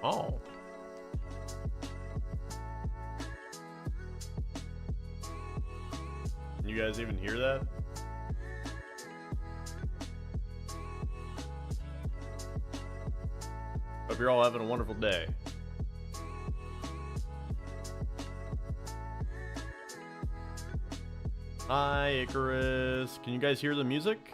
Oh. Can you guys even hear that? Hope you're all having a wonderful day. Hi, Icarus. Can you guys hear the music?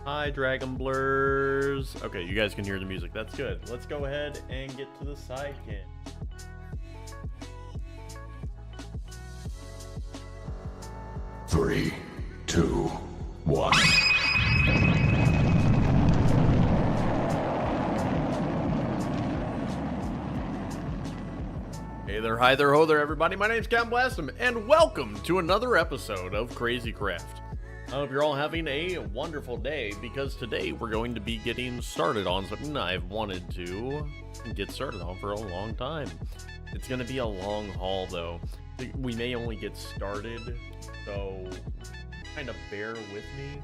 Hi, Dragon Blurs. Okay, you guys can hear the music. That's good. Let's go ahead and get to the side cam. Three, two, one. Hey there, hi there, ho there, everybody. My name's Captain Blastum, and welcome to another episode of Crazy Craft. I hope you're all having a wonderful day, because today we're going to be getting started on something I've wanted to get started on for a long time. It's going to be a long haul, though. We may only get started, so kind of bear with me.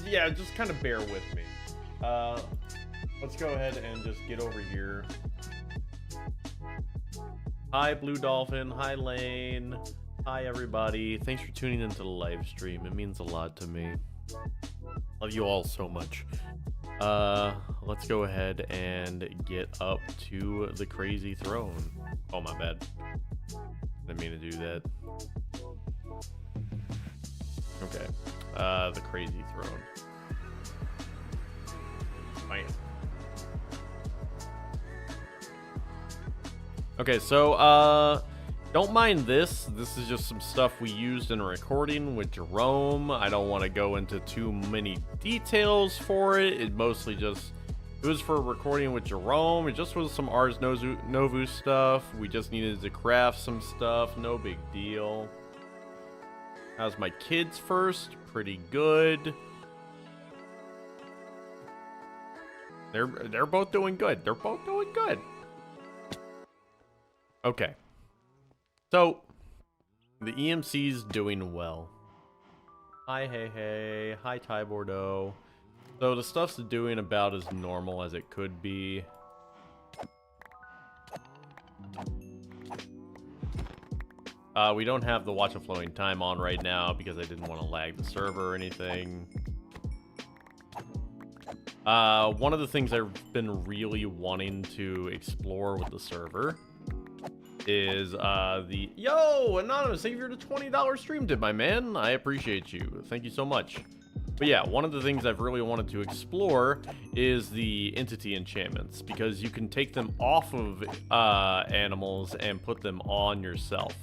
Yeah, just kind of bear with me. Let's go ahead and just get over here. Hi, Blue Dolphin. Hi, Lane. Hi, everybody. Thanks for tuning into the live stream. It means a lot to me. Love you all so much. Let's go ahead and get up to the crazy throne. Oh, my bad. Didn't mean to do that. Okay. The crazy throne. Bam. Okay, so, don't mind this. This is just some stuff we used in a recording with Jerome. I don't want to go into too many details for it. It mostly just, it was for a recording with Jerome. It just was some Ars Novus stuff. We just needed to craft some stuff. No big deal. How's my kids first? Pretty good. They're both doing good. They're both doing good. Okay. So, the EMC's doing well. Hi, hey. Hi, Ty Bordeaux. So, the stuff's doing about as normal as it could be. We don't have the Watch of Flowing Time on right now because I didn't want to lag the server or anything. One of the things I've been really wanting to explore with the server is the yo Anonymous, thank you for the $20 stream tip, my man. I appreciate you, thank you so much. But yeah, one of the things I've really wanted to explore is the entity enchantments, because you can take them off of animals and put them on yourself.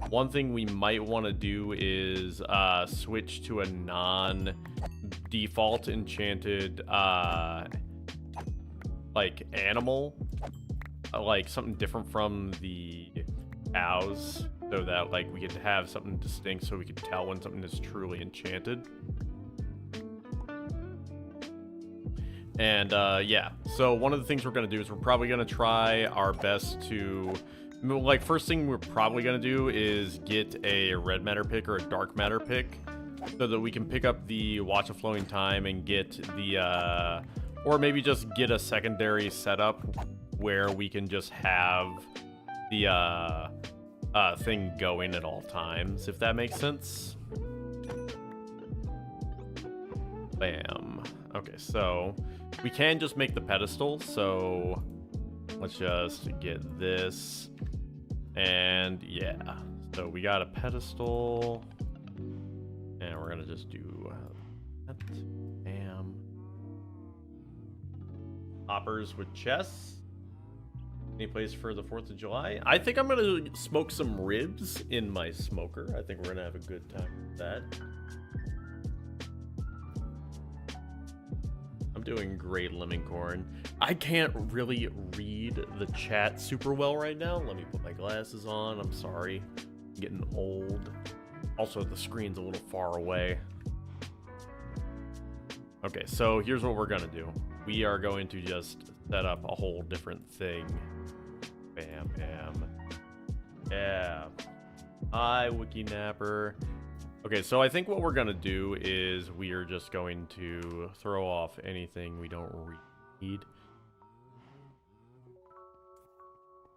One thing we might want to do is switch to a non-default enchanted like animal, like something different from the cows, so that like we could have something distinct, so we could tell when something is truly enchanted. And yeah, so one of the things we're gonna do is we're probably gonna try our best to, like, first thing we're probably gonna do is get a red matter pick or a dark matter pick, so that we can pick up the Watch of Flowing Time and get the or maybe just get a secondary setup where we can just have the thing going at all times, if that makes sense. Bam. Okay, so we can just make the pedestal, so let's just get this. And yeah, so we got a pedestal, and we're gonna just do that. Bam. Hoppers with chests. Any place for the 4th of July? I think I'm gonna smoke some ribs in my smoker. I think we're gonna have a good time with that. I'm doing great, Lemon Corn. I can't really read the chat super well right now. Let me put my glasses on. I'm sorry. I'm getting old. Also, the screen's a little far away. Okay, so here's what we're gonna do. We are going to just set up a whole different thing. Bam, bam. Yeah. Hi, Wiki Napper. Okay, so I think what we're gonna do is we are just going to throw off anything we don't need.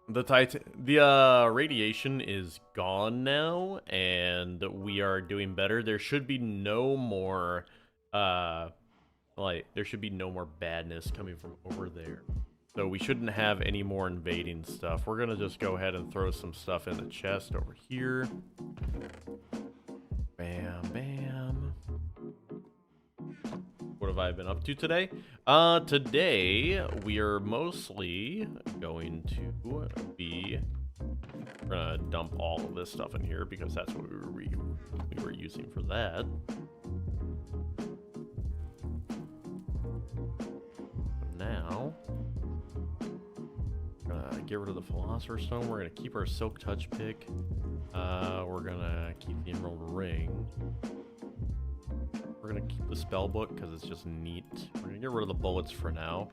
The radiation is gone now, and we are doing better. There should be no more, there should be no more badness coming from over there. So we shouldn't have any more invading stuff. We're gonna just go ahead and throw some stuff in the chest over here. Bam, bam. What have I been up to today? Today we are mostly going to be... We're gonna dump all of this stuff in here because that's what we were using for that. Now, get rid of the Philosopher's Stone. We're gonna keep our Silk Touch pick. We're gonna keep the Emerald Ring. We're gonna keep the spell book because it's just neat. We're gonna get rid of the bullets for now.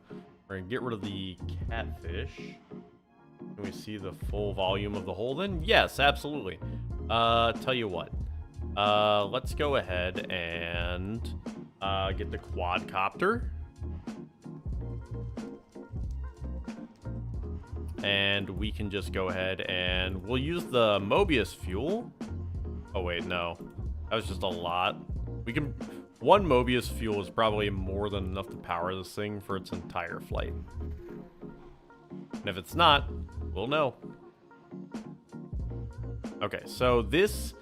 We're gonna get rid of the catfish. Can we see the full volume of the hole then? Yes, absolutely. Tell you what. Let's go ahead and get the quadcopter. And we can just go ahead and we'll use the Mobius fuel. Oh wait, no. That was just a lot. We can... One Mobius fuel is probably more than enough to power this thing for its entire flight. And if it's not, we'll know. Okay, so this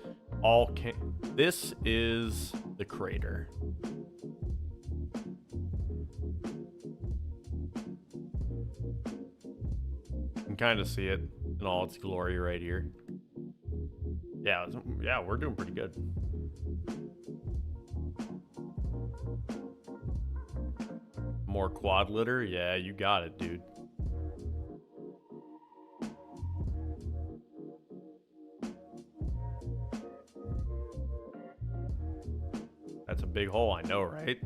is the crater. You can kind of see it in all its glory right here. Yeah, we're doing pretty good. More quad litter? Yeah, you got it, dude. That's a big hole, I know, right?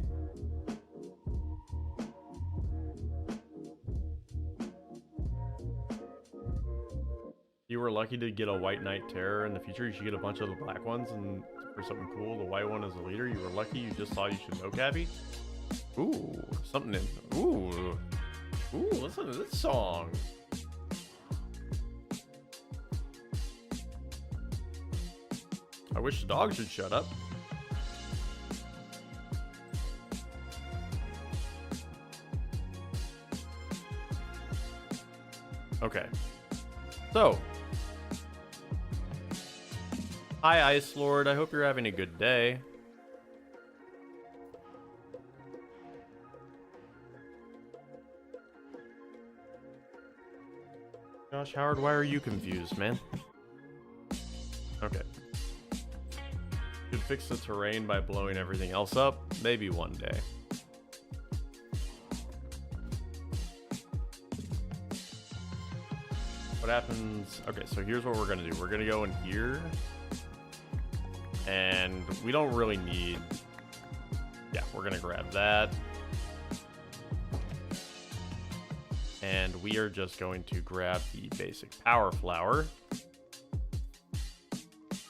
You were lucky to get a White Knight Terror. In the future, you should get a bunch of the black ones, and for something cool, the white one is the leader. You were lucky, you just thought you should know, Cappy. Ooh, something in... Ooh, listen to this song. I wish the dogs would shut up. Okay. So. Hi, Ice Lord. I hope you're having a good day. Josh Howard, why are you confused, man? Okay. Could fix the terrain by blowing everything else up. Maybe one day. What happens? Okay, so here's what we're gonna do. We're gonna go in here. And we don't really need... Yeah, we're gonna grab that. And we are just going to grab the basic power flower.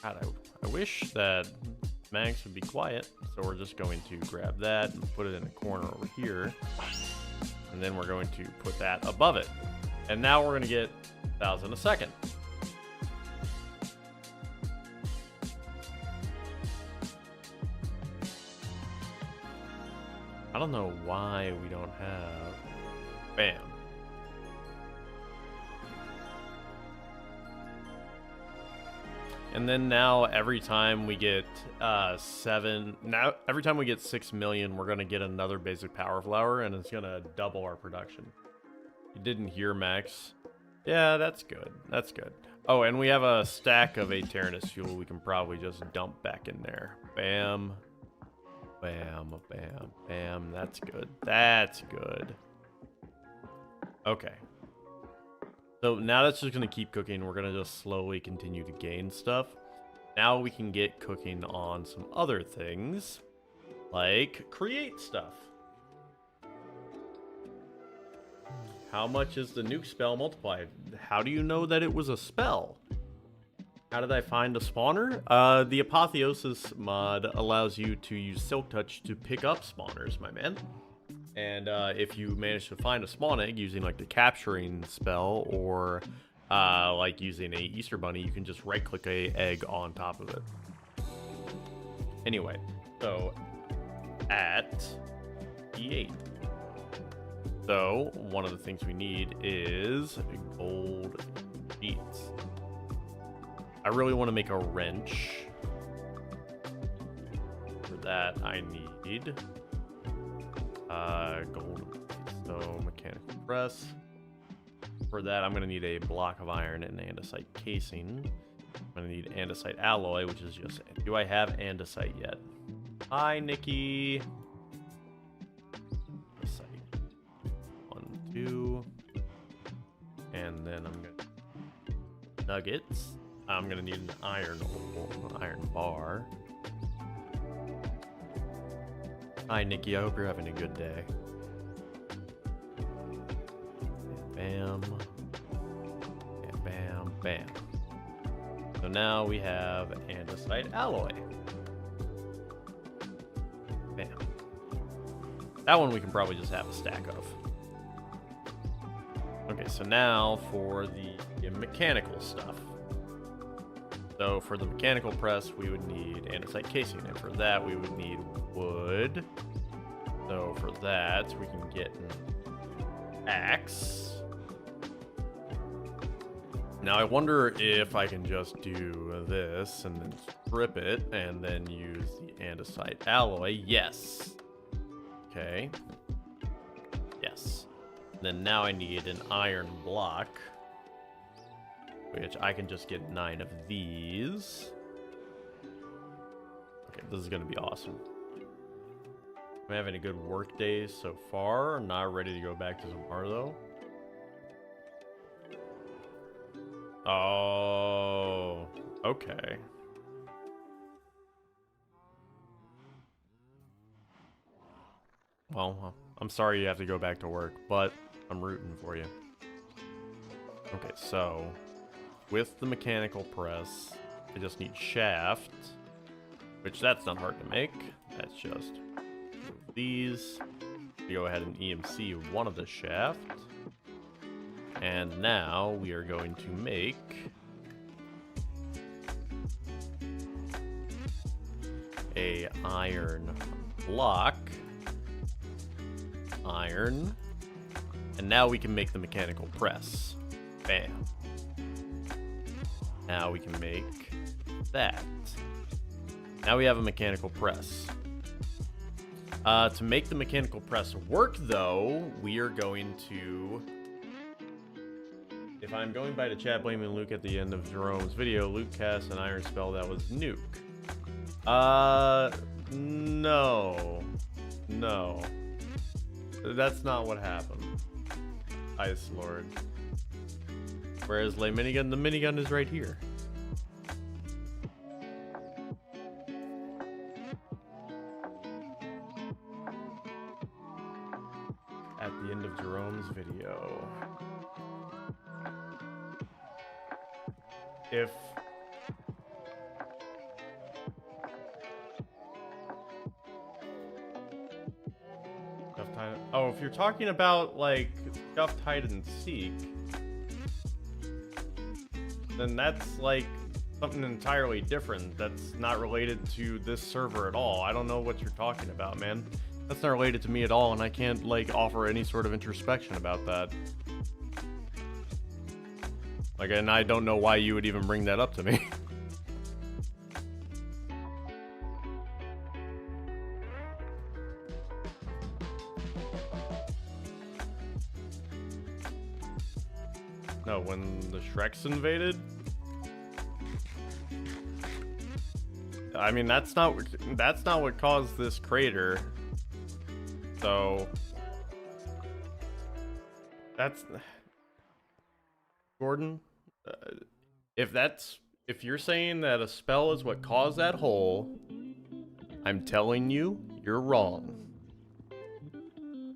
God, I wish that Max would be quiet. So we're just going to grab that and put it in a corner over here. And then we're going to put that above it. And now we're going to get 1,000 a second. I don't know why we don't have... Bam. And then now every time we get every time we get 6 million, we're gonna get another basic power flower, and it's gonna double our production. You didn't hear, Max? Yeah, that's good. That's good. Oh, and we have a stack of Aeternus fuel we can probably just dump back in there. Bam. Bam, bam, bam. That's good. That's good. Okay. So now that's just going to keep cooking. We're going to just slowly continue to gain stuff. Now we can get cooking on some other things, like create stuff. How much is the nuke spell multiplied? How do you know that it was a spell? How did I find a spawner? The Apotheosis mod allows you to use Silk Touch to pick up spawners, my man. And if you manage to find a spawn egg using like the capturing spell or like using a Easter bunny, you can just right click a egg on top of it. Anyway, so at E8. So one of the things we need is gold sheets. I really want to make a wrench. For that, I need gold. So mechanical press. For that, I'm going to need a block of iron and andesite casing. I'm going to need andesite alloy, which is just... Do I have andesite yet? Hi, Nikki. Andesite. 1, 2. And then I'm going to... Nuggets. I'm going to need an iron bar. Hi, Nikki. I hope you're having a good day. Bam. And bam, bam. So now we have andesite alloy. Bam. That one we can probably just have a stack of. Okay, so now for the mechanical stuff. So for the mechanical press, we would need andesite casing, and for that we would need wood. So for that, we can get an axe. Now I wonder if I can just do this and then strip it and then use the andesite alloy. Yes. Okay. Yes. Then now I need an iron block, which I can just get 9 of these. Okay, this is going to be awesome. I'm having a good work day so far. I'm not ready to go back to tomorrow, though. Oh, okay. Well, I'm sorry you have to go back to work, but I'm rooting for you. Okay, so with the mechanical press, I just need shaft, which that's not hard to make. That's just move these. We go ahead and EMC one of the shaft. And now we are going to make a iron block. Iron. And now we can make the mechanical press. Bam. Now we can make that. Now we have a mechanical press. To make the mechanical press work, though, we are going to... If I'm going by the chat blaming Luke at the end of Jerome's video, Luke cast an iron spell that was nuke. No. No. That's not what happened. Ice Lord. Whereas the minigun is right here. At the end of Jerome's video. If if you're talking about like Scuffed Hide and Seek, then that's like something entirely different. That's not related to this server at all. I don't know what you're talking about, man. That's not related to me at all, and I can't like offer any sort of introspection about that. Like, and I don't know why you would even bring that up to me. No, when the Shreks invaded? I mean, that's not what caused this crater. So that's Gordon. If you're saying that a spell is what caused that hole, I'm telling you, you're wrong.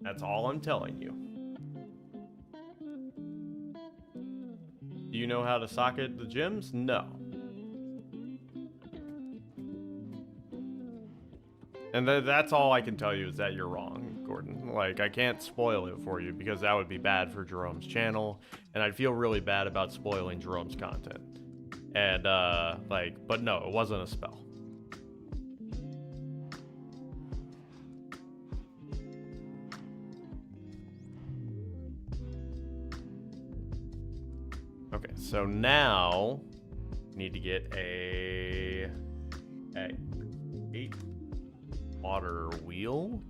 That's all I'm telling you. Do you know how to socket the gems? No. And that's all I can tell you is that you're wrong, Gordon. Like, I can't spoil it for you because that would be bad for Jerome's channel, and I'd feel really bad about spoiling Jerome's content. And, but no, it wasn't a spell. Okay, so now need to get a 8 water wheel,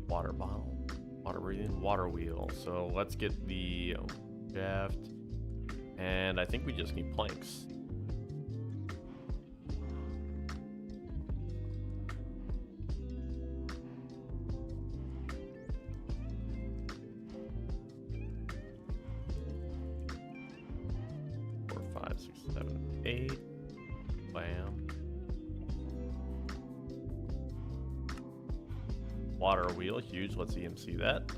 water bottle, water breathing, water wheel. So let's get the shaft, and I think we just need planks. Four, 5, 6, 7, 8. Bam. Water wheel, huge. Let's EMC that.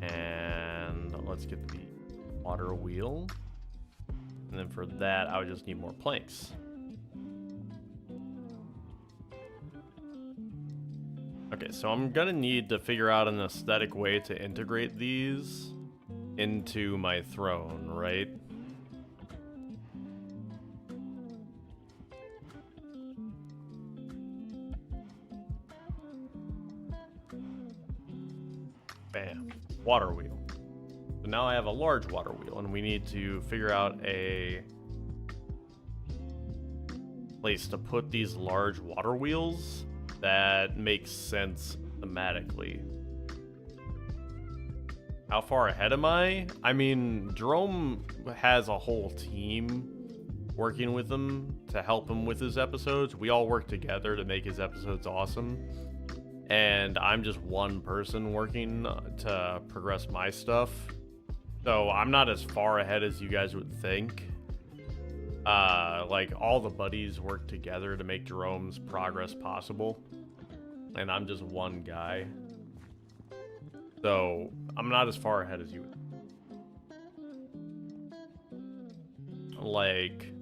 And let's get the water wheel. And then for that, I would just need more planks. Okay, so I'm gonna need to figure out an aesthetic way to integrate these into my throne, right? Bam. Water wheel. So now I have a large water wheel, and we need to figure out a place to put these large water wheels that makes sense thematically. How far ahead am I? I mean, Jerome has a whole team working with him to help him with his episodes. We all work together to make his episodes awesome. And I'm just one person working to progress my stuff. So I'm not as far ahead as you guys would think. Like, all the buddies work together to make Jerome's progress possible. And I'm just one guy. So I'm not as far ahead as you would. Like,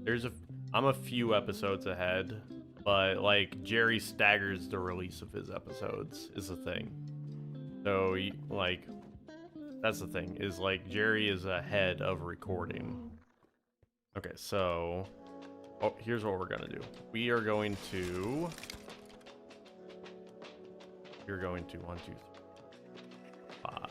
I'm a few episodes ahead. But, like, Jerry staggers the release of his episodes, is the thing. So, like, that's the thing, is, like, Jerry is ahead of recording. Okay, so, here's what we're gonna do. We are going to, 1, 2, 3, 5.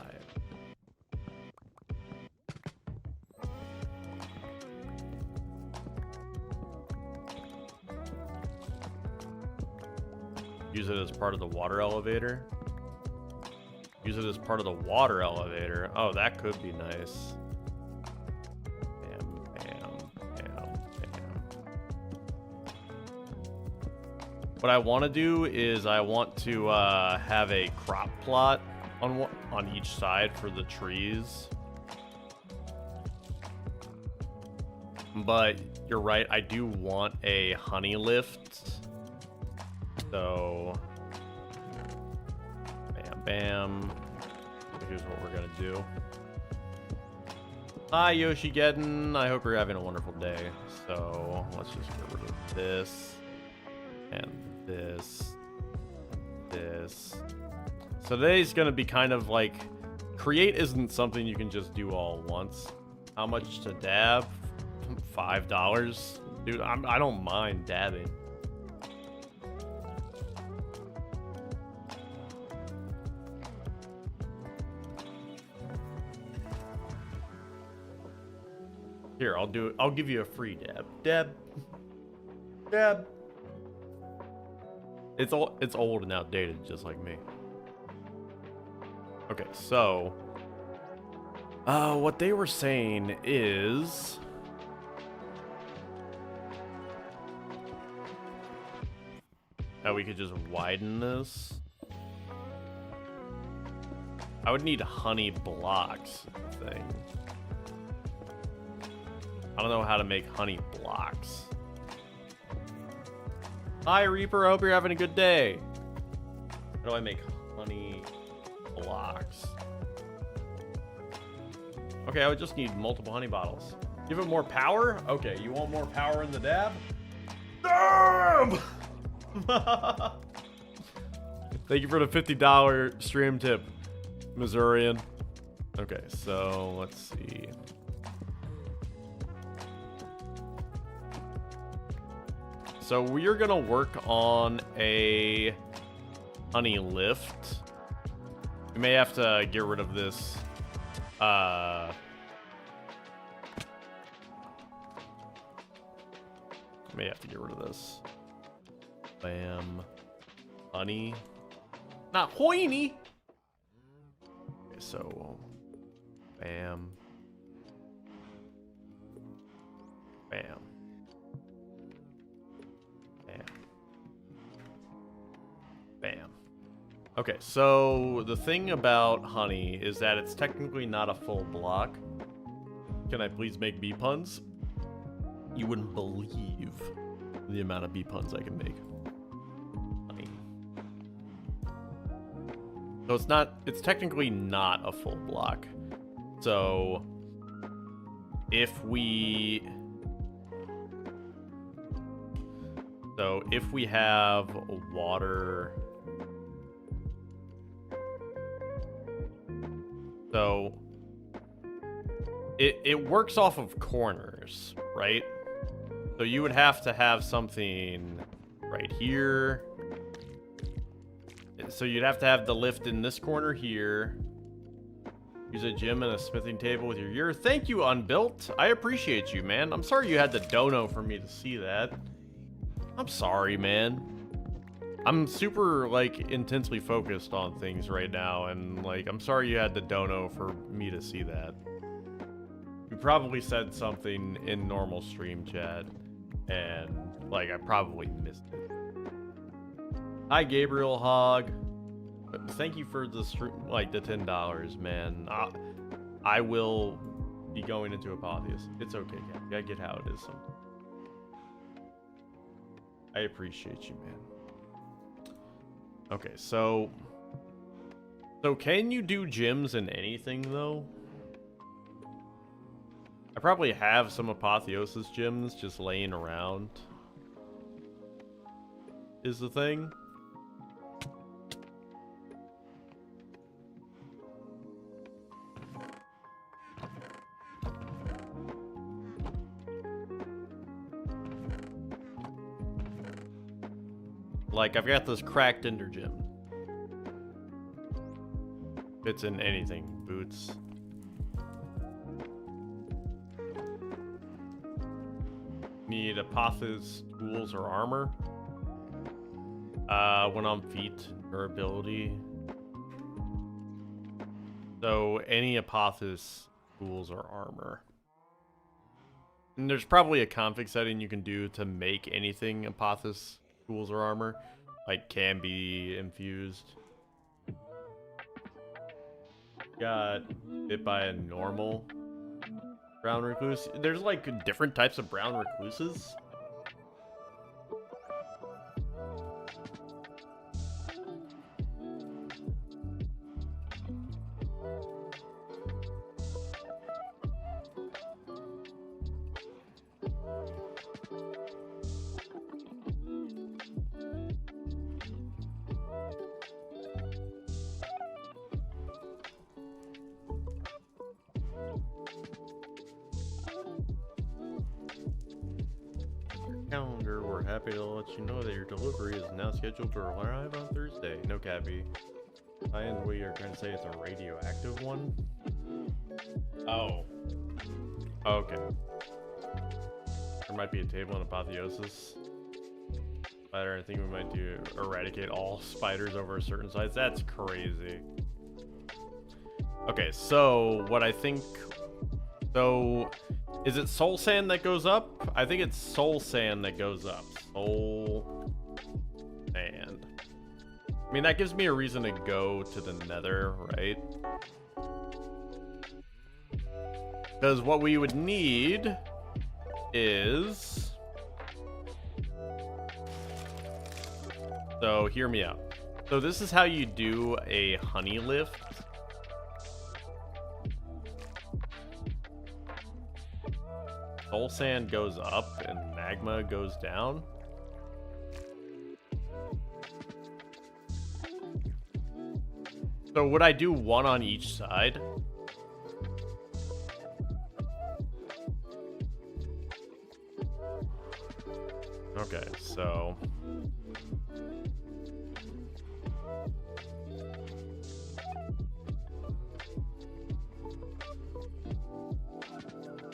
Use it as part of the water elevator. Use it as part of the water elevator. Oh, that could be nice. Bam, bam, bam, bam. What I want to do is I want to have a crop plot on each side for the trees. But you're right, I do want a honey lift. So, bam, bam. Here's what we're gonna do. Hi, Yoshi Geddon. I hope you're having a wonderful day. So, let's just get rid of this and this, this. So today's gonna be kind of like, create isn't something you can just do all at once. How much to dab? $5, dude. I don't mind dabbing. Here, I'll do it. I'll give you a free dab. Dab. It's old and outdated, just like me. Okay, so what they were saying is that we could just widen this. I would need honey blocks, I think. I don't know how to make honey blocks. Hi, Reaper. I hope you're having a good day. How do I make honey blocks? Okay, I would just need multiple honey bottles. Give it more power? Okay, you want more power in the dab? Damn! Thank you for the $50 stream tip, Missourian. Okay, so let's see. So we're gonna work on a honey lift. We may have to get rid of this. May have to get rid of this. Bam. Honey. Not hoiny. Okay, so. Bam. Bam. Bam. Bam. Okay, so the thing about honey is that it's technically not a full block. Can I please make bee puns? You wouldn't believe the amount of bee puns I can make. Honey. So it's technically not a full block. So if we have water, so it works off of corners, right? So you would have to have something right here. So you'd have to have the lift in this corner here. Use a gym and a smithing table with your gear. Thank you, Unbuilt. I appreciate you, man. I'm sorry you had the dono for me to see that. I'm sorry, man. I'm super, like, intensely focused on things right now, and, like, I'm sorry you had the dono for me to see that. You probably said something in normal stream chat, and, like, I probably missed it. Hi, Gabriel Hogg. Thank you for the stream, like, the $10, man. I will be going into Apotheos. It's okay, Gabby. I get how it is sometimes. I appreciate you, man. Okay, so can you do gyms in anything, though? I probably have some Apotheosis gyms just laying around. Is the thing. Like, I've got this cracked ender gym. Fits in anything. Boots. Need Apotheos tools or armor. When on feet, durability. So any Apotheos tools or armor. And there's probably a config setting you can do to make anything Apotheos tools or armor, like, can be infused. Got hit by a normal brown recluse. There's, like, different types of brown recluses. Calendar, we're happy to let you know that your delivery is now scheduled to arrive on Thursday. No, Cappy. And we are trying to say it's a radioactive one. Oh. Okay. There might be a table in Apotheosis. Spider, I think we might do eradicate all spiders over a certain size. That's crazy. Okay, so what I think. So. Is it soul sand that goes up? I think it's soul sand that goes up. Soul sand. I mean, that gives me a reason to go to the Nether, right? Because what we would need is... So, hear me out. So this is how you do a honey lift. Soul sand goes up and magma goes down. So would I do one on each side? Okay, so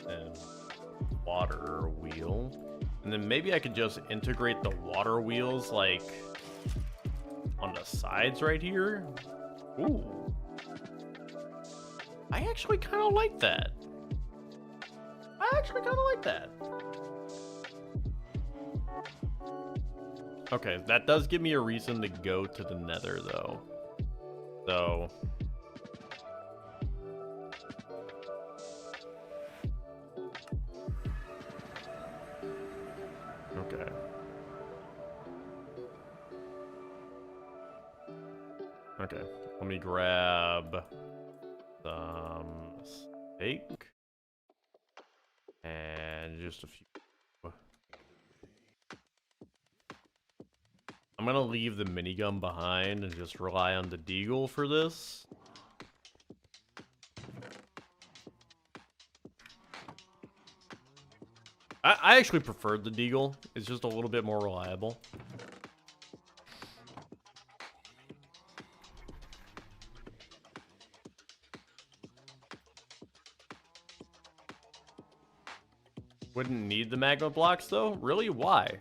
and water wheel, and then maybe I could just integrate the water wheels like on the sides right here. Ooh, I actually kind of like that. Okay, that does give me a reason to go to the Nether, though. So okay. Okay, let me grab some steak and just a few. I'm gonna leave the minigun behind and just rely on the deagle for this. I actually preferred the deagle. It's just a little bit more reliable. Wouldn't need the magma blocks though? Really? Why?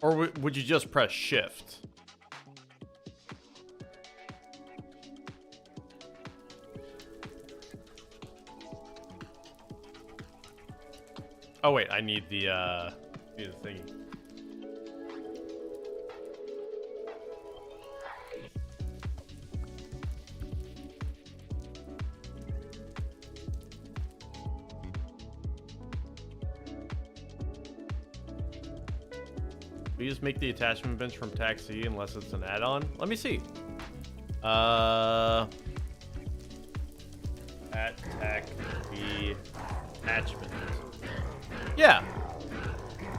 Or would you just press shift? Oh wait, I need the thingy. We just make the attachment bench from Taxi unless it's an add-on. Let me see. Taxi attachment. Yeah.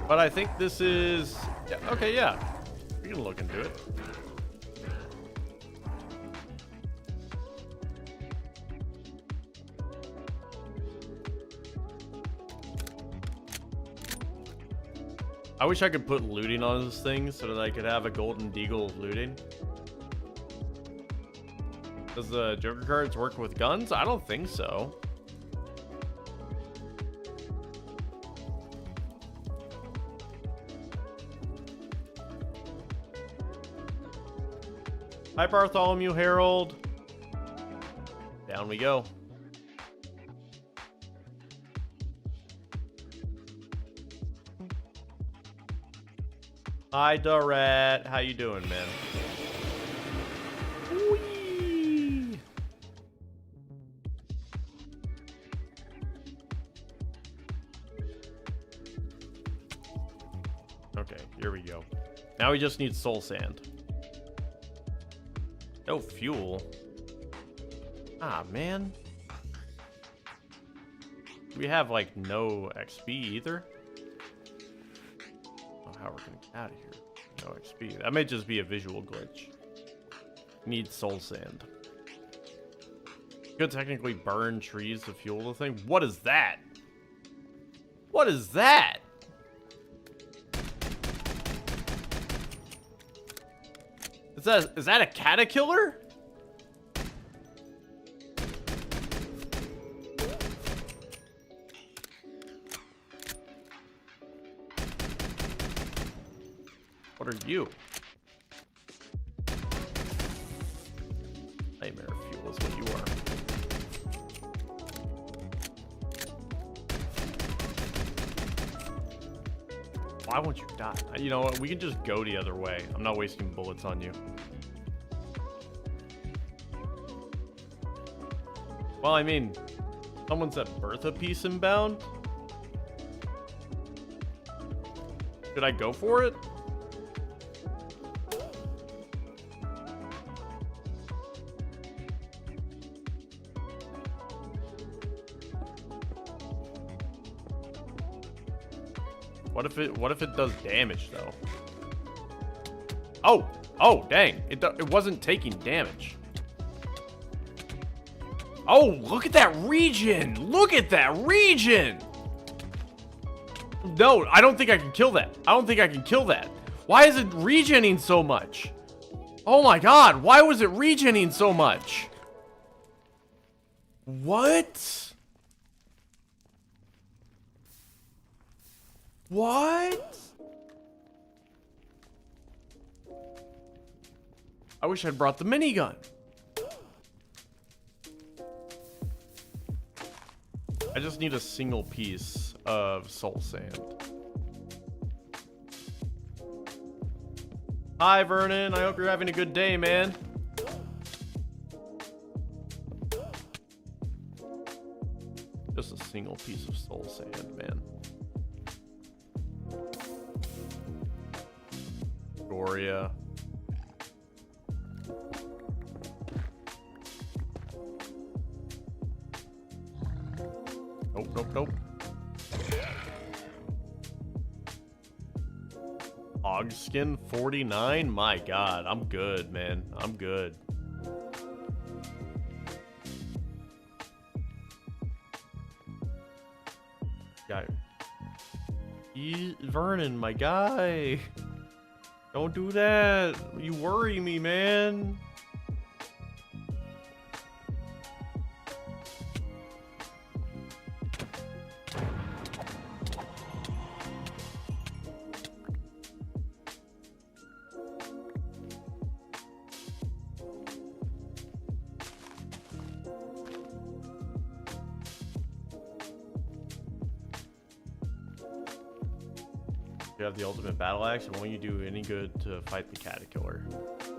But I think this is... Yeah, okay, yeah. We can look into it. I wish I could put looting on this thing so that I could have a golden deagle of looting. Does the Joker cards work with guns? I don't think so. Hi, Bartholomew Harold. Down we go. Hi, Dorat. How you doing, man? Whee! Okay, here we go. Now we just need soul sand. No fuel. Ah, man. We have, like, no XP either. How we're gonna get out of here. No XP. That may just be a visual glitch. Need soul sand. Could technically burn trees to fuel the thing. What is that? What is that? Is that a caterpillar? What are you? Nightmare fuel is what you are. Why won't you die? You know what? We can just go the other way. I'm not wasting bullets on you. Well, I mean, someone's at Bertha piece inbound. Should I go for it? What if it does damage though? Oh, dang. It wasn't taking damage. Oh, look at that region. Look at that region. No, I don't think I can kill that. I don't think I can kill that. Why is it regening so much? Oh my god, why was it regening so much? What? What? I wish I'd brought the minigun. I just need a single piece of soul sand. Hi, Vernon. I hope you're having a good day, man. Just a single piece of soul sand, man. Gloria. Nope. Hog skin 49? My god, I'm good, man. I'm good. Guy. Vernon, my guy. Don't do that. You worry me, man. You have the ultimate battle axe, and won't you do any good to fight the caterpillar?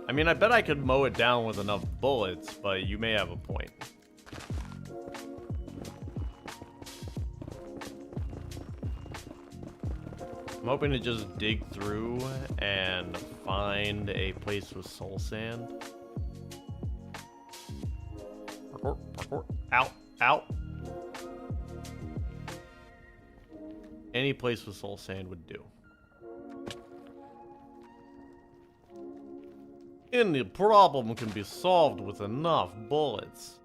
I mean, I bet I could mow it down with enough bullets, but you may have a point. I'm hoping to just dig through and find a place with soul sand. Parkour, parkour. Ow, ow. Any place with soul sand would do. Any problem can be solved with enough bullets.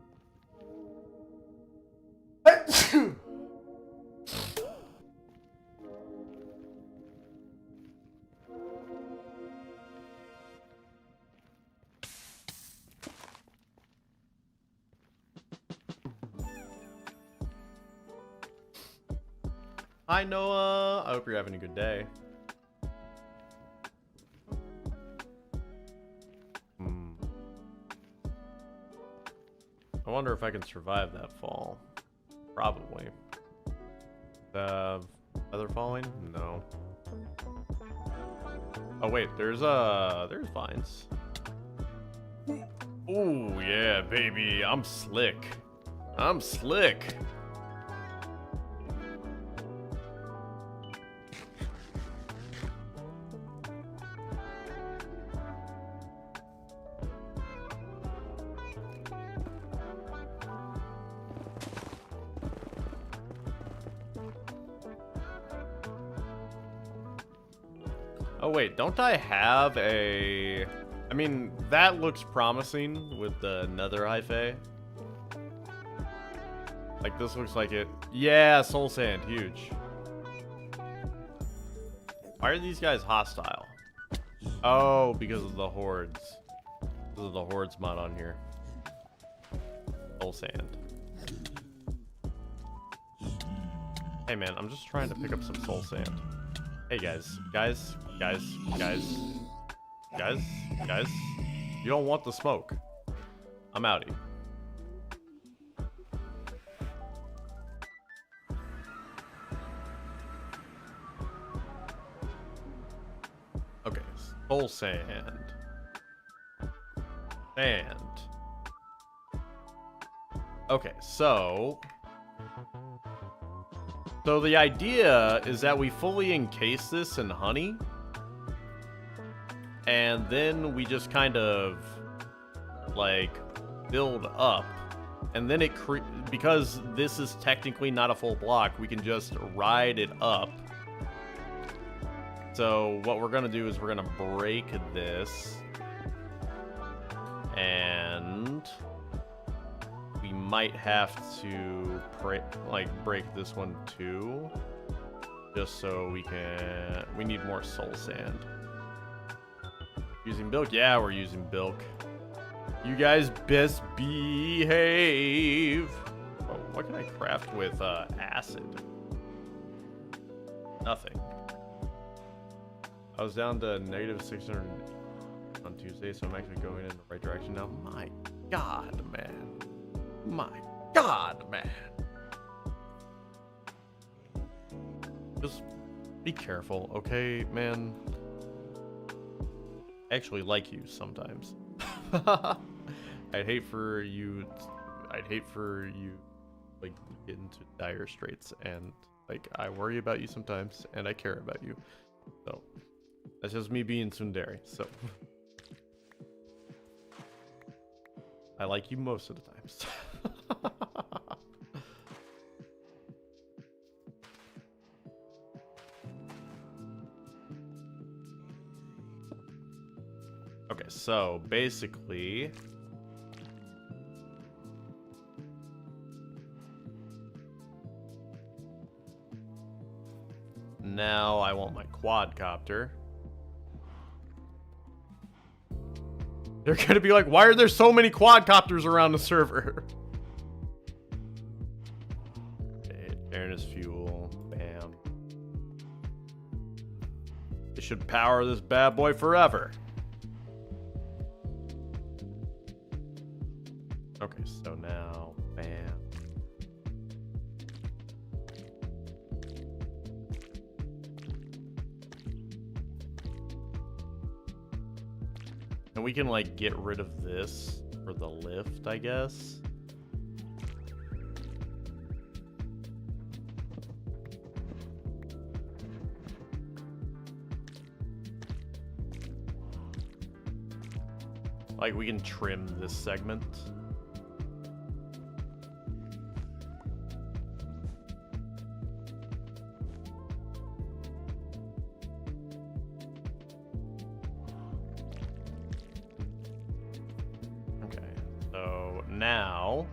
Hi, Noah. I hope you're having a good day. I wonder if I can survive that fall. Probably. Feather falling? No. Oh wait, there's vines. Oh yeah, baby. I'm slick. I'm slick. Oh wait, don't I have a... I mean, that looks promising with the Nether hyphae. Like, this looks like it. Yeah, soul sand, huge. Why are these guys hostile? Oh, because of the hordes. Because of the hordes mod on here. Soul sand. Hey man, I'm just trying to pick up some soul sand. Hey guys, guys. You don't want the smoke. I'm outie. Okay, soul sand. And okay, so the idea is that we fully encase this in honey, and then we just kind of like build up, and then because this is technically not a full block, we can just ride it up So what we're gonna do is we're gonna break this, and we might have to break this one too, just so we need more soul sand. Using bilk? Yeah, we're using bilk. You guys best behave. Oh, what can I craft with acid? Nothing. I was down to negative 600 on Tuesday, so I'm actually going in the right direction now. My God, man. My God, man. Just be careful, okay, man? I actually like you sometimes. I'd hate for you like get into dire straits, and like I worry about you sometimes and I care about you. So that's just me being tsundere. So I like you most of the times. Okay, so basically now I want my quadcopter. They're gonna be like, why are there so many quadcopters around the server? Okay, airness fuel, bam. It should power this bad boy forever. Okay, so now, bam. And we can like get rid of this for the lift, I guess. Like we can trim this segment. Now,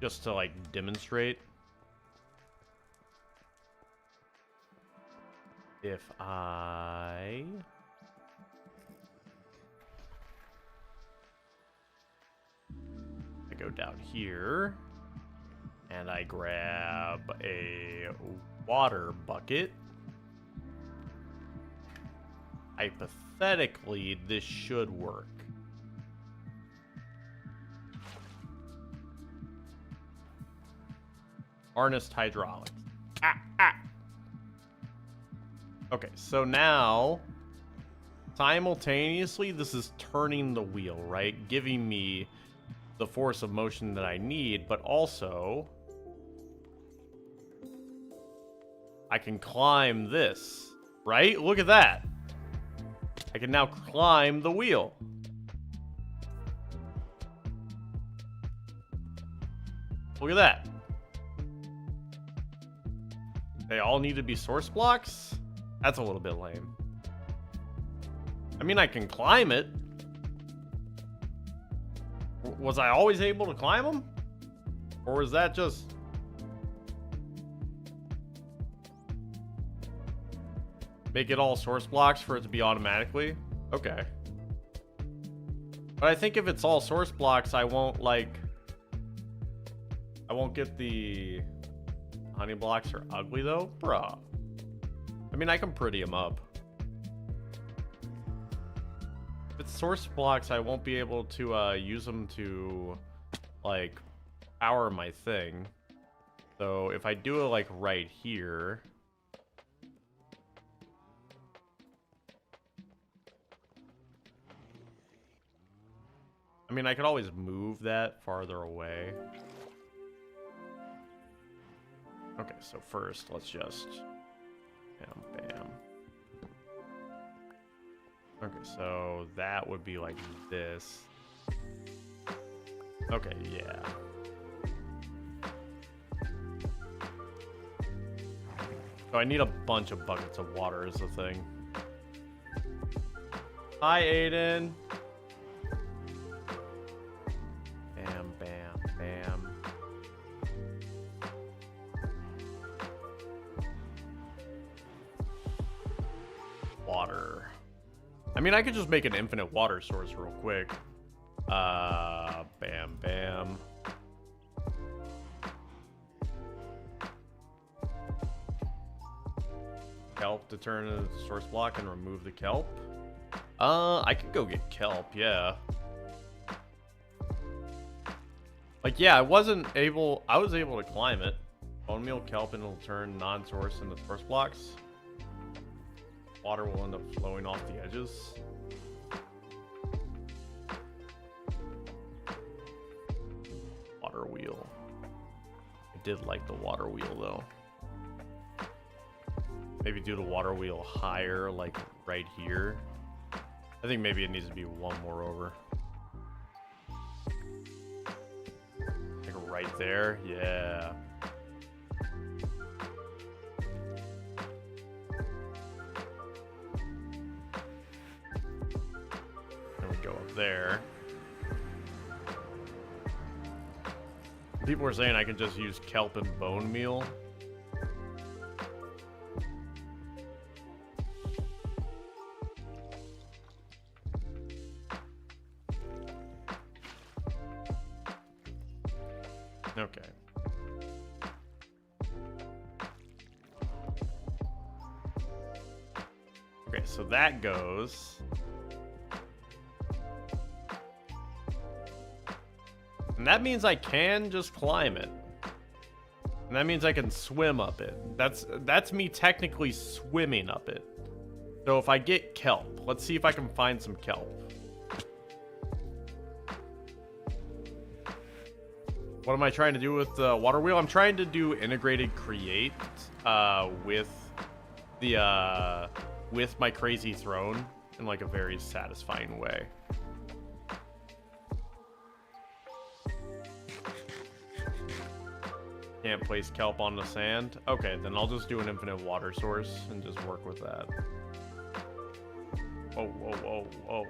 just to like demonstrate, if I go down here and I grab a water bucket, hypothetically this should work. Harnessed hydraulics. Okay, so now simultaneously this is turning the wheel, right? Giving me the force of motion that I need, but also I can climb this, right? Look at that. I can now climb the wheel. Look at that. They all need to be source blocks? That's a little bit lame. I mean, I can climb it. Was I always able to climb them? Or was that just... make it all source blocks for it to be automatically? Okay. But I think if it's all source blocks, I won't get the... honey blocks are ugly though? Bruh. I mean, I can pretty them up. If it's source blocks, I won't be able to use them to, like, power my thing. So if I do it, like, right here... I mean, I could always move that farther away. Okay, so first, let's just... bam, bam. Okay, so that would be like this. Okay, yeah. So I need a bunch of buckets of water is the thing. Hi, Aiden. Bam, bam, bam. Water. I mean, I could just make an infinite water source real quick. Bam, bam. Kelp to turn into the source block and remove the kelp. I could go get kelp, yeah. Like, yeah, I was able to climb it. Bone meal, kelp, and it'll turn non-source into source blocks. Water will end up flowing off the edges. Water wheel. I did like the water wheel, though. Maybe do the water wheel higher, like right here. I think maybe it needs to be one more over. Like right there, yeah. Then we go up there. People were saying I can just use kelp and bone meal. Okay. Okay, so that goes. And that means I can just climb it. And that means I can swim up it. That's me technically swimming up it. So if I get kelp, let's see if I can find some kelp. What am I trying to do with the water wheel? I'm trying to do integrated create with my crazy throne in like a very satisfying way. Can't place kelp on the sand. Okay, then I'll just do an infinite water source and just work with that. Whoa, whoa, whoa, whoa.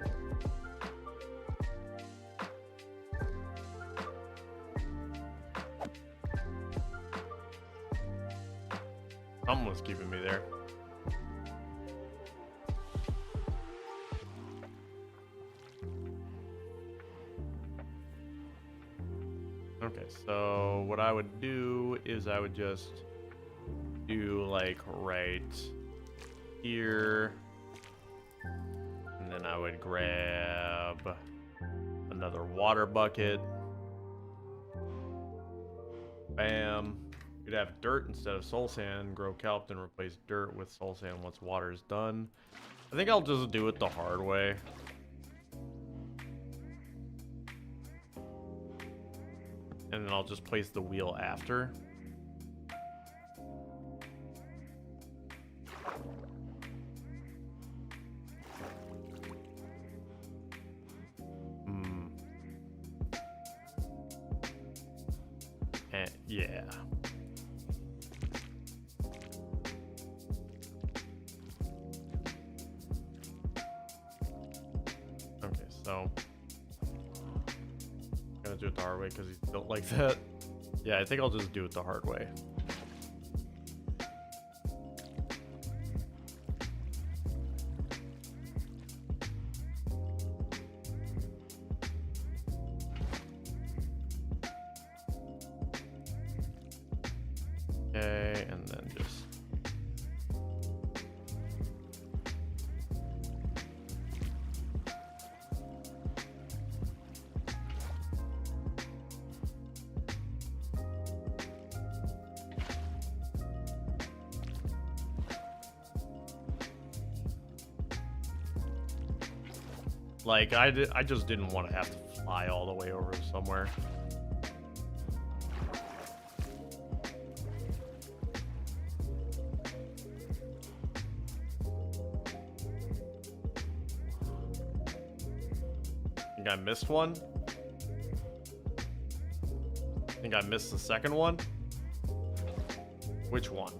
Someone's keeping me there. Okay, so what I would do is I would just do like right here. And then I would grab another water bucket. Bam. You'd have dirt instead of soul sand, grow kelp, then replace dirt with soul sand once water is done. I think I'll just do it the hard way. And then I'll just place the wheel after. And yeah. Okay, so gonna do it the hard way because he's built like that. Yeah, I think I'll just do it the hard way. Okay, and then just like I just didn't want to have to fly all the way over somewhere. Think I missed one? Think I missed the second one? Which one?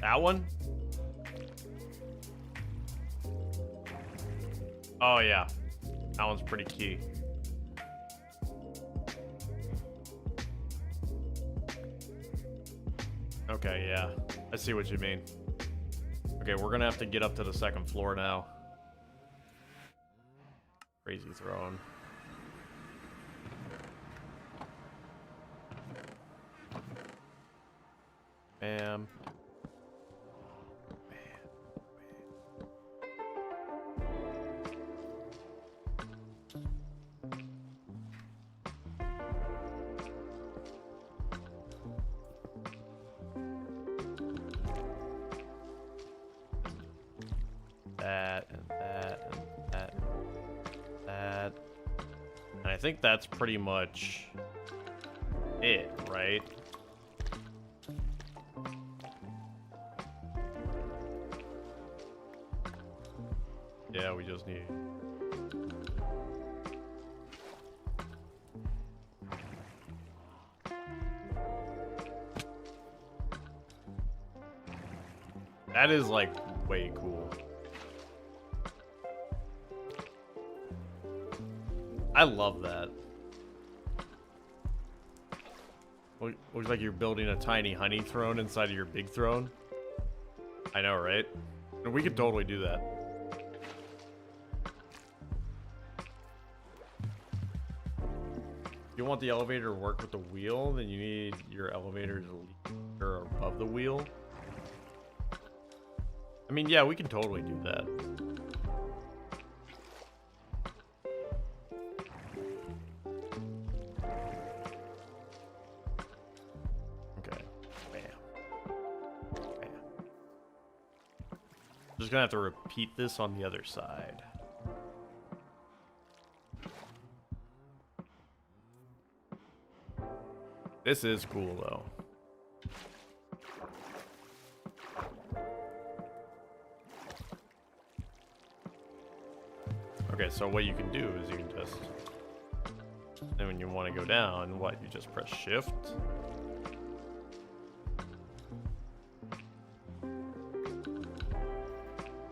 That one? Oh, yeah. That one's pretty key. Okay, yeah. I see what you mean. Okay, we're gonna have to get up to the second floor now. Crazy throwing. Bam. That and that and that and that. And I think that's pretty much it, right? Yeah, we just need... That is, like, way cool. I love that. Looks like you're building a tiny honey throne inside of your big throne. I know, right? And we could totally do that. If you want the elevator to work with the wheel, then you need your elevator to lead above the wheel. I mean, yeah, we can totally do that. Okay. Bam. Bam. Just gonna have to repeat this on the other side. This is cool, though. Okay, so what you can do is you can just... And when you want to go down, what? You just press shift.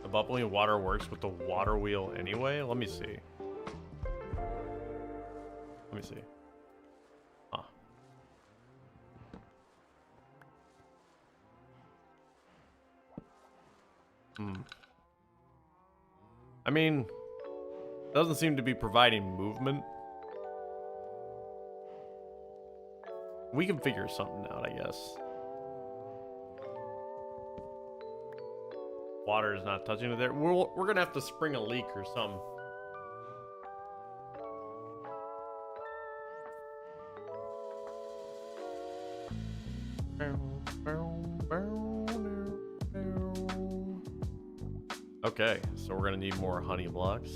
The bubbling water works with the water wheel anyway? Let me see. Let me see. Huh. I mean... Doesn't seem to be providing movement. We can figure something out, I guess. Water is not touching it there. We're gonna have to spring a leak or something. Okay, so we're gonna need more honey blocks.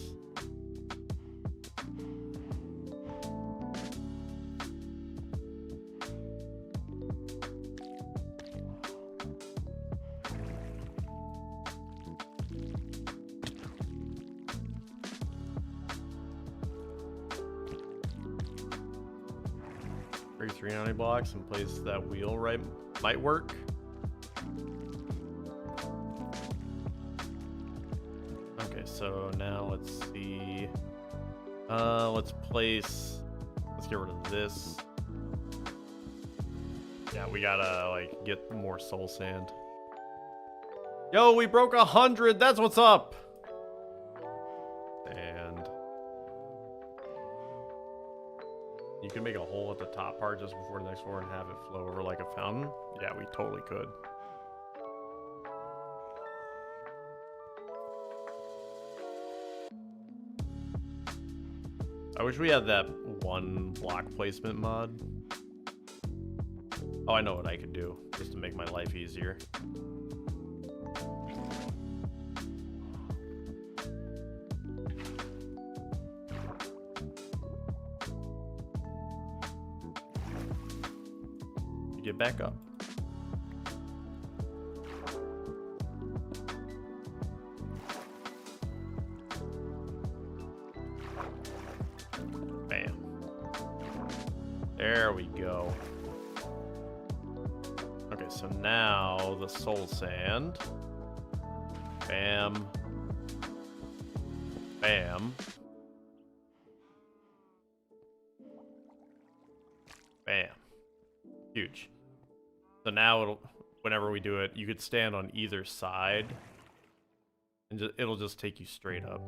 Three honey blocks and place that wheel right might work. Okay, so now let's see. Let's get rid of this. Yeah, we gotta like get more soul sand. Yo, we broke 100. That's what's up. And you can make a hole at the top part just before the next floor and have it flow over like a fountain. Yeah, we totally could. I wish we had that one block placement mod. Oh, I know what I could do just to make my life easier. Get back up. Bam. There we go. Okay, Okay, so now the soul sand. Bam. Bam. Bam. Huge. So now it'll, whenever we do it, you could stand on either side, and it'll just take you straight up.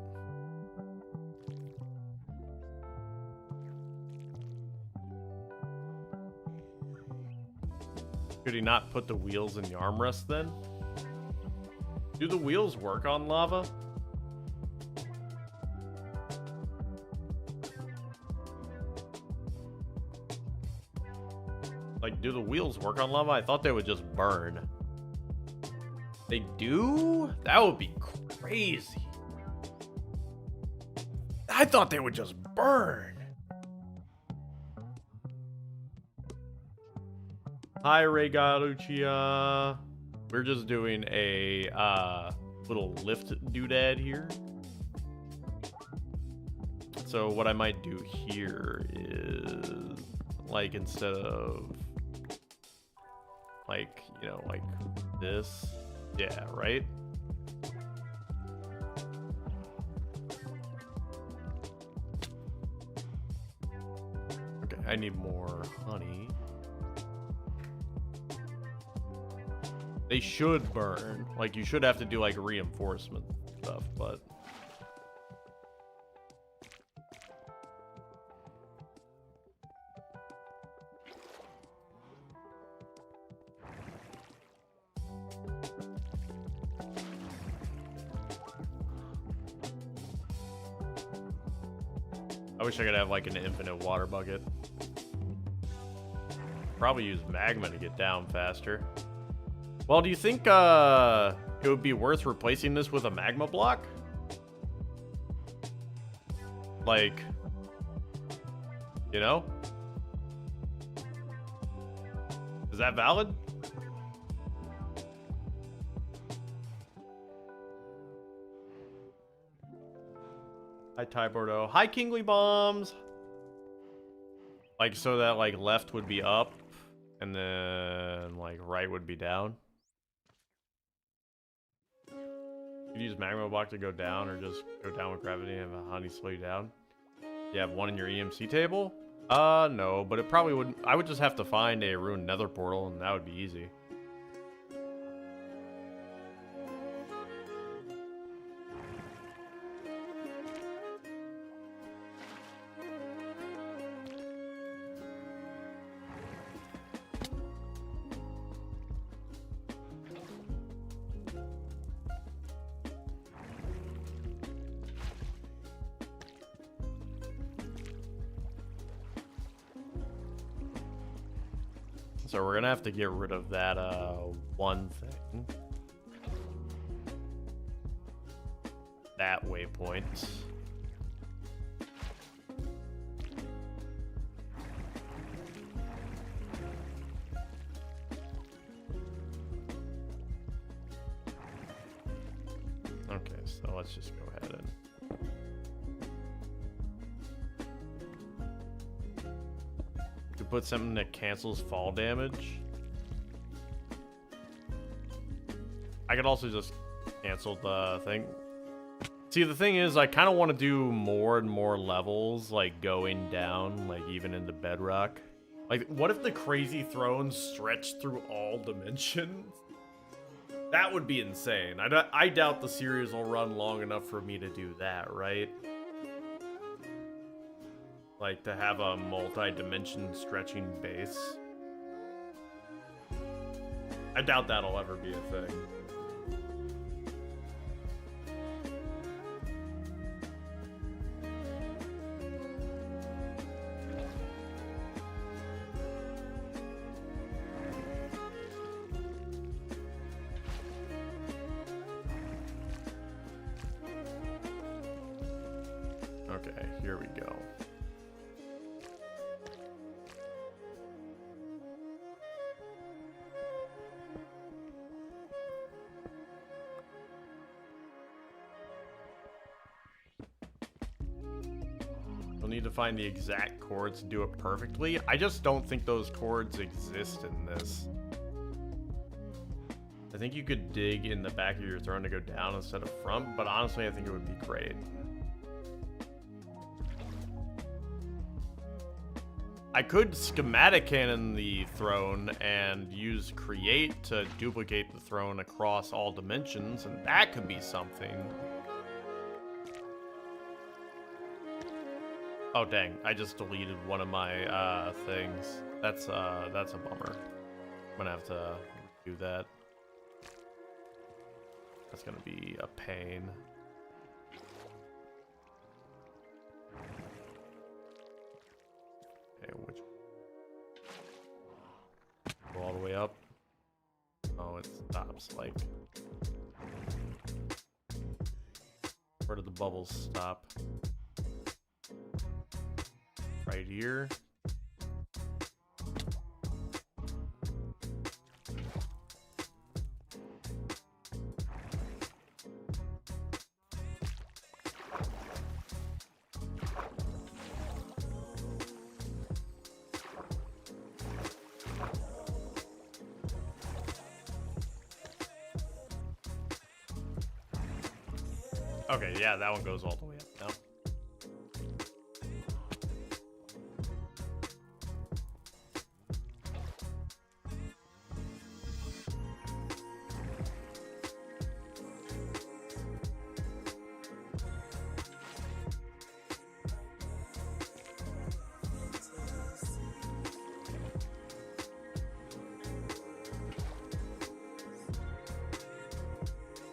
Could he not put the wheels in the armrest then? Do the wheels work on lava? Like, do the wheels work on lava? I thought they would just burn. They do? That would be crazy. I thought they would just burn. Hi, Ray Galucia. We're just doing a little lift doodad here. So what I might do here is, like, instead of, like, you know, like this. Yeah, right? Okay, I need more honey. They should burn. Like, you should have to do, like, reinforcement stuff, but... I wish I could have, like, an infinite water bucket. Probably use magma to get down faster. Well, do you think it would be worth replacing this with a magma block? Like, you know? Is that valid? Hi, Ty Bordeaux. Hi, Kingly Bombs. Like, so that, like, left would be up, and then, like, right would be down. You use magma block to go down, or just go down with gravity and have a honey slow you down. You have one in your EMC table? No, but it probably would. I would just have to find a ruined nether portal, and that would be easy. So we're gonna have to get rid of that one thing. That waypoint. Okay, so let's just go ahead and put something that cancels fall damage. I could also just cancel the thing. See, the thing is, I kind of want to do more and more levels, like, going down, like, even into bedrock. Like, what if the crazy thrones stretched through all dimensions? That would be insane. I doubt the series will run long enough for me to do that, right? Like, to have a multi-dimension stretching base. I doubt that'll ever be a thing. Okay, here we go. We'll need to find the exact chords to do it perfectly. I just don't think those chords exist in this. I think you could dig in the back of your throne to go down instead of front, but honestly, I think it would be great. I could schematic cannon the throne and use create to duplicate the throne across all dimensions, and that could be something. Oh dang, I just deleted one of my things. That's a bummer. I'm gonna have to do that. That's gonna be a pain. Okay, which go all the way up? Oh, it stops like. Where did the bubbles stop? Right here. Okay, yeah, that one goes all the way up now.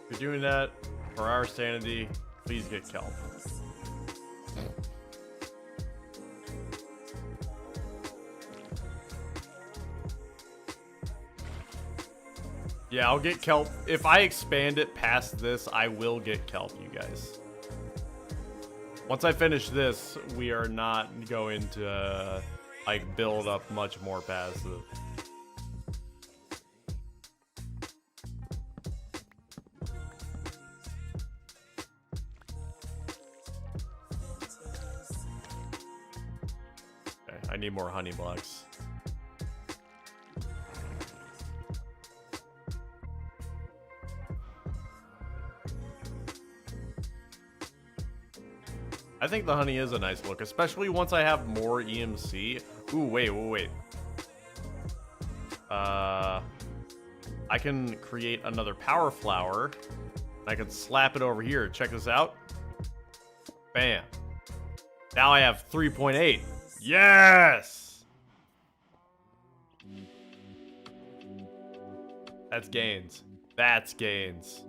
If you're doing that for our sanity, please get kelp. Yeah, I'll get kelp. If I expand it past this, I will get kelp, you guys. Once I finish this, we are not going to like build up much more past it. Okay, I need more honey blocks. I think the honey is a nice look, especially once I have more EMC. Ooh, wait. I can create another power flower. I can slap it over here. Check this out. Bam. Now I have 3.8. Yes! That's gains. That's gains.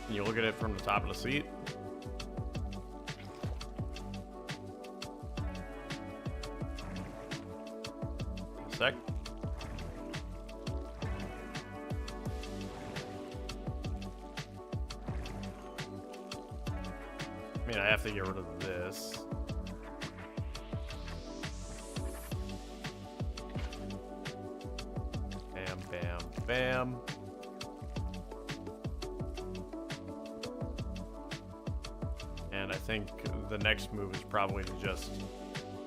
Can you look at it from the top of the seat? A sec. I mean, I have to get rid of this. Bam, bam, bam. And I think the next move is probably to just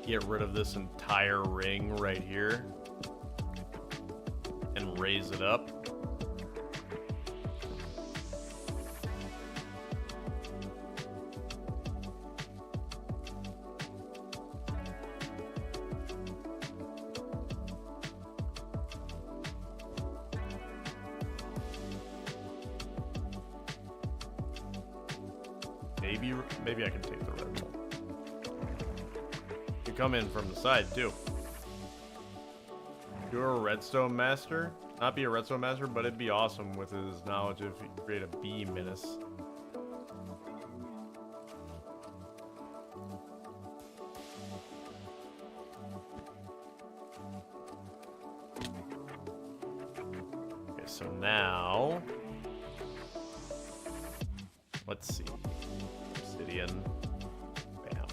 get rid of this entire ring right here and raise it up. Maybe I can take the red one. You come in from the side too. You're a redstone master. Not be a redstone master, but it'd be awesome with his knowledge if he could create a bee menace. Okay, so now let's see. Obsidian. Bam.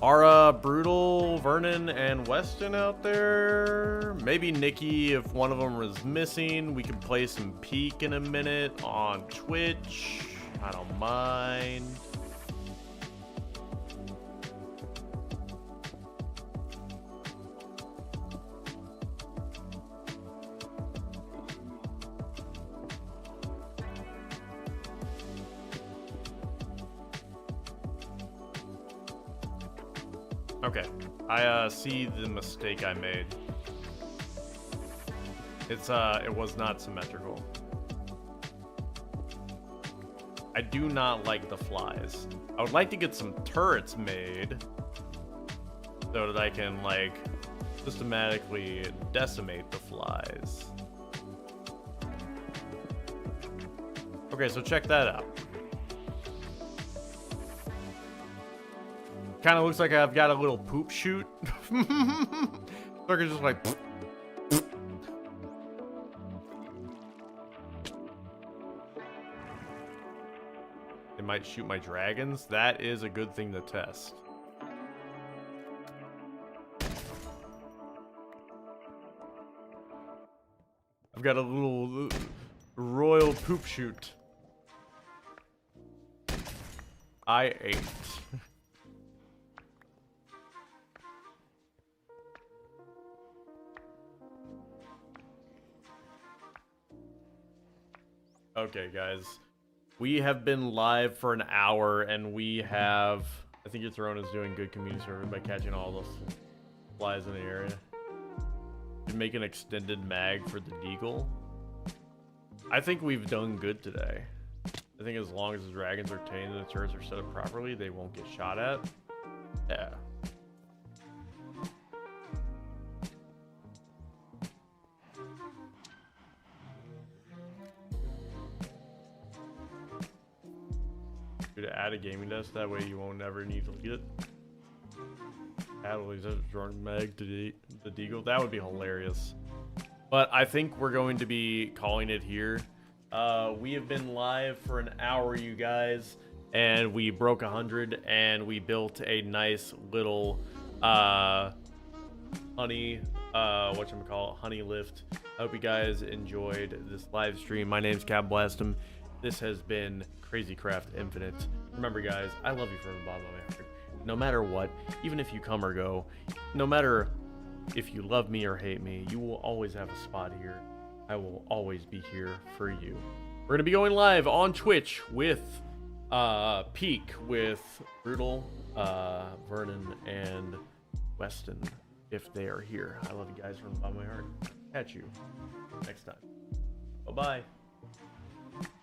Are Brutal, Vernon, and Weston out there? Maybe Nikki, if one of them is missing. We can play some Peak in a minute on Twitch. I don't mind. Okay, I see the mistake I made. It was not symmetrical. I do not like the flies. I would like to get some turrets made so that I can, like, systematically decimate the flies. Okay, so check that out. Kind of looks like I've got a little poop chute. Sucker's just like... It might shoot my dragons. That is a good thing to test. I've got a little royal poop chute. I ate. Okay, guys. We have been live for an hour, and we have... I think your throne is doing good community service by catching all the flies in the area. You make an extended mag for the deagle. I think we've done good today. I think as long as the dragons are tamed and the turrets are set up properly, they won't get shot at. Yeah. To add a gaming desk, that way you won't ever need to get add all these drone mag to the deagle. That would be hilarious. But I think we're going to be calling it here. We have been live for an hour, you guys, and we broke 100, and we built a nice little honey honey lift. I hope you guys enjoyed this live stream. My name's Cab Blastum. This has been Crazy Craft Infinite. Remember, guys, I love you from the bottom of my heart. No matter what, even if you come or go, no matter if you love me or hate me, you will always have a spot here. I will always be here for you. We're going to be going live on Twitch with Peak, with Brutal, Vernon, and Weston, if they are here. I love you guys from the bottom of my heart. Catch you next time. Bye-bye.